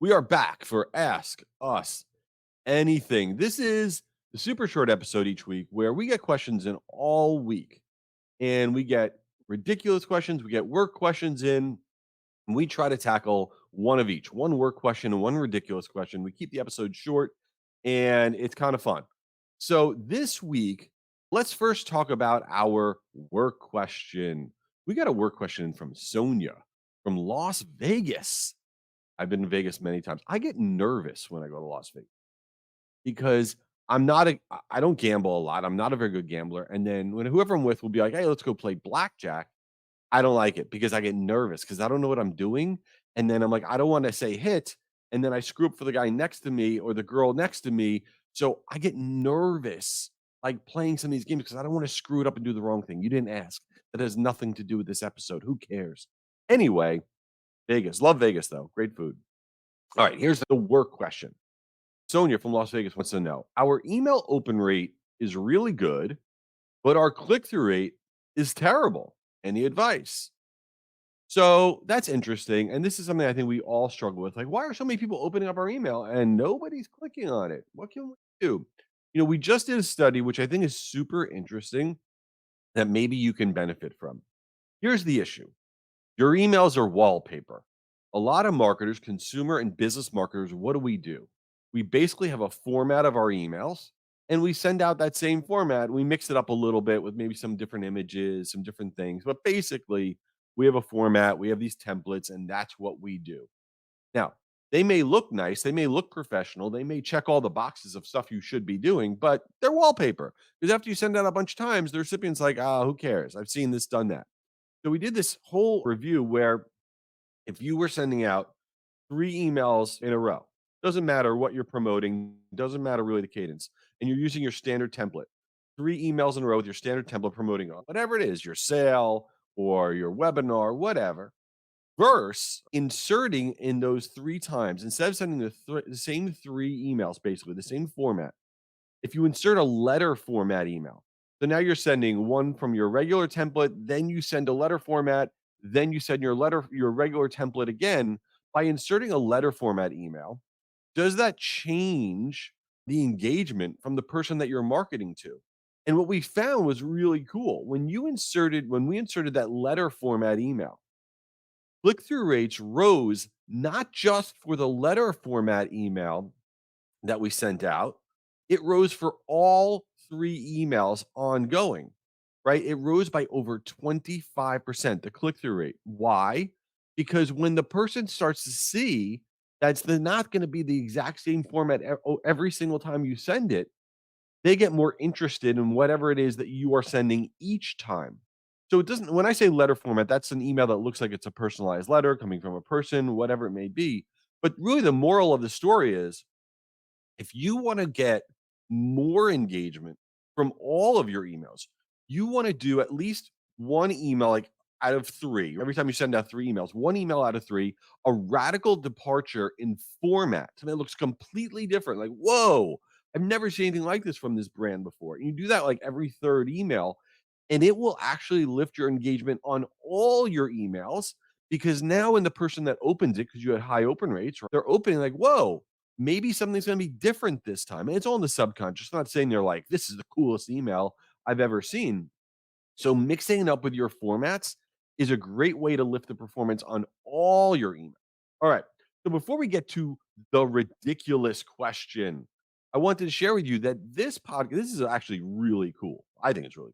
We are back for Ask Us Anything. This is the super short episode each week where we get questions in all week. And we get ridiculous questions, we get work questions in, and we try to tackle one of each, one work question and one ridiculous question. We keep the episode short and it's kind of fun. So this week, let's first talk about our work question. We got a work question from Sonia from Las Vegas. I've been to Vegas many times. I get nervous when I go to Las Vegas because I don't gamble a lot. I'm not a very good gambler. And then when whoever I'm with will be like, "Hey, let's go play blackjack." I don't like it because I get nervous because I don't know what I'm doing. And then I'm like, I don't want to say hit. And then I screw up for the guy next to me or the girl next to me. So I get nervous like playing some of these games because I don't want to screw it up and do the wrong thing. You didn't ask. That has nothing to do with this episode. Who cares? Anyway, Vegas. Love Vegas though. Great food. All right, here's the work question. Sonia from Las Vegas wants to know, our email open rate is really good, but our click through rate is terrible. Any advice? So that's interesting. And this is something I think we all struggle with. Like, why are so many people opening up our email and nobody's clicking on it? What can we do? We just did a study, which I think is super interesting that maybe you can benefit from. Here's the issue: your emails are wallpaper. A lot of marketers, consumer and business marketers, what do? We basically have a format of our emails and we send out that same format. We mix it up a little bit with maybe some different images, some different things. But basically, we have a format, we have these templates, and that's what we do. Now, they may look nice, they may look professional, they may check all the boxes of stuff you should be doing, but they're wallpaper. Because after you send out a bunch of times, the recipient's like, who cares? I've seen this, done that. So we did this whole review where if you were sending out 3 emails in a row, doesn't matter what you're promoting, doesn't matter really the cadence, and you're using your standard template, 3 emails in a row with your standard template promoting on whatever it is, your sale or your webinar, whatever, versus inserting in those 3 times, instead of sending the same 3 emails, basically the same format, if you insert a letter format email, so now you're sending one from your regular template, then you send a letter format, then you send your regular template again. By inserting a letter format email, does that change the engagement from the person that you're marketing to? And what we found was really cool. When we inserted that letter format email, click through rates rose not just for the letter format email that we sent out, it rose for all 3 emails ongoing, right? It rose by over 25%, the click-through rate. Why? Because when the person starts to see that's not gonna be the exact same format every single time you send it, they get more interested in whatever it is that you are sending each time. So it doesn't when I say letter format, that's an email that looks like it's a personalized letter coming from a person, whatever it may be. But really the moral of the story is if you want to get more engagement from all of your emails, you want to do at least one email, like out of 3. Every time you send out 3 emails, one email out of 3, a radical departure in format. Something that looks completely different. Like, whoa, I've never seen anything like this from this brand before. And you do that like every third email, and it will actually lift your engagement on all your emails because now when the person that opens it, because you had high open rates, they're opening like, whoa, maybe something's gonna be different this time. And it's all in the subconscious. I'm not saying they're like, this is the coolest email I've ever seen. So mixing it up with your formats is a great way to lift the performance on all your emails. All right. So before we get to the ridiculous question, I wanted to share with you that this is actually really cool. I think it's really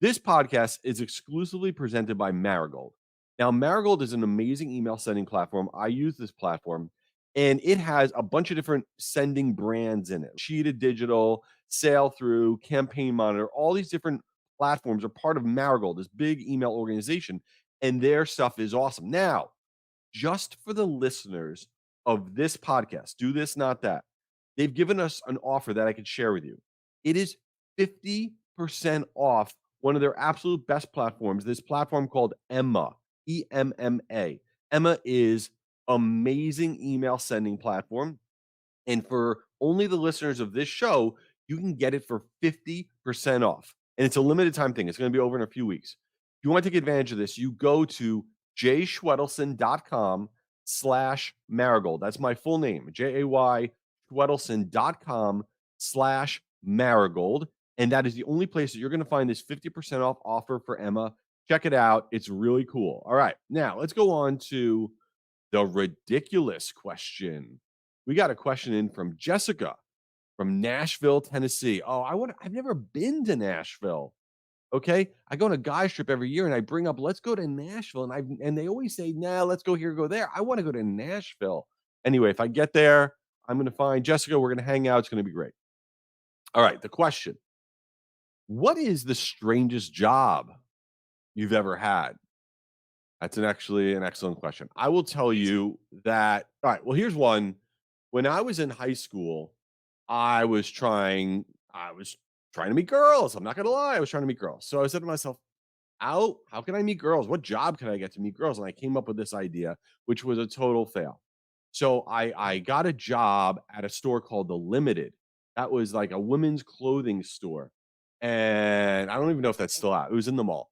this podcast is exclusively presented by Marigold. Now, Marigold is an amazing email sending platform. I use this platform and it has a bunch of different sending brands in it. Cheetah Digital, Sail Through, Campaign Monitor, all these different platforms are part of Marigold, this big email organization, and their stuff is awesome. Now, just for the listeners of this podcast, do this, not that. They've given us an offer that I could share with you. It is 50% off one of their absolute best platforms, this platform called Emma, EMMA. Emma is amazing email sending platform. And for only the listeners of this show, you can get it for 50% off. And it's a limited time thing. It's going to be over in a few weeks. If you want to take advantage of this, you go to jschwedelson.com jay.com/marigold. That's my full name, jayschwedelson.com/marigold. And that is the only place that you're going to find this 50% off offer for Emma. Check it out. It's really cool. All right. Now let's go on to the ridiculous question. We got a question in from Jessica from Nashville, Tennessee. Oh, I've never been to Nashville. Okay. I go on a guys trip every year and I bring up, let's go to Nashville. And they always say, nah, let's go here, go there. I want to go to Nashville. Anyway, if I get there, I'm going to find Jessica. We're going to hang out. It's going to be great. All right. The question: what is the strangest job you've ever had? That's actually an excellent question. I will tell you that. All right. Well, here's one. When I was in high school, I was trying. I was trying to meet girls. I'm not gonna lie. I was trying to meet girls. So I said to myself, how can I meet girls? What job can I get to meet girls? And I came up with this idea, which was a total fail. So I got a job at a store called The Limited. That was like a women's clothing store, and I don't even know if that's still out. It was in the mall.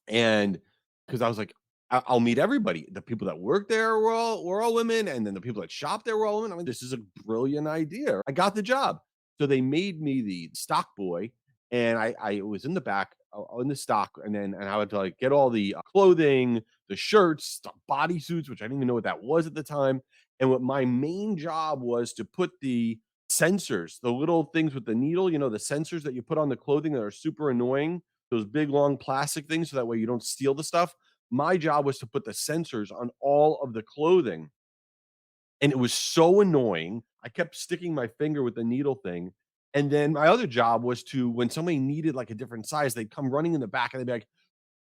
And because I was like, I'll meet everybody. The people that work there were all women, and then the people that shop there were all women. I mean, this is a brilliant idea. I got the job. So they made me the stock boy, and I was in the back in the stock, and I would like get all the clothing, the shirts, the bodysuits, which I didn't even know what that was at the time. And what my main job was to put the sensors, the little things with the needle, the sensors that you put on the clothing that are super annoying, those big long plastic things, so that way you don't steal the stuff. My job was to put the sensors on all of the clothing, and it was so annoying. I kept sticking my finger with the needle thing. And then my other job was to, when somebody needed like a different size, they'd come running in the back and they'd be like,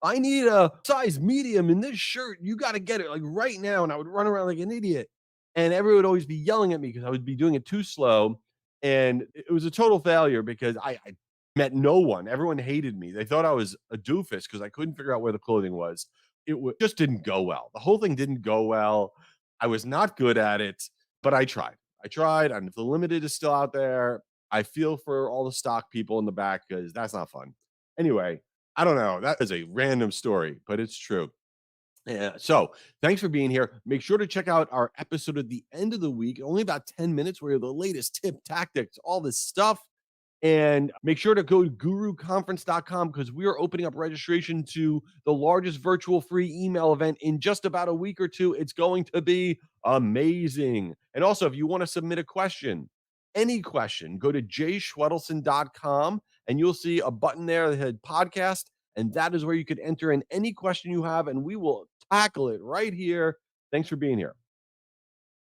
I need a size medium in this shirt. You got to get it like right now. And I would run around like an idiot. And everyone would always be yelling at me because I would be doing it too slow. And it was a total failure because I met no one. Everyone hated me. They thought I was a doofus because I couldn't figure out where the clothing was. Just didn't go well. The whole thing didn't go well. I was not good at it, but I tried. I tried. And if the limited is still out there, I feel for all the stock people in the back because that's not fun. Anyway, I don't know. That is a random story, but it's true. Yeah. So thanks for being here. Make sure to check out our episode at the end of the week, only about 10 minutes, where the latest tip, tactics, all this stuff. And make sure to go to guruconference.com because we are opening up registration to the largest virtual free email event in just about a week or two. It's going to be amazing. And also, if you want to submit a question, any question, go to jayschwedelson.com and you'll see a button there that said podcast. And that is where you could enter in any question you have, and we will tackle it right here. Thanks for being here.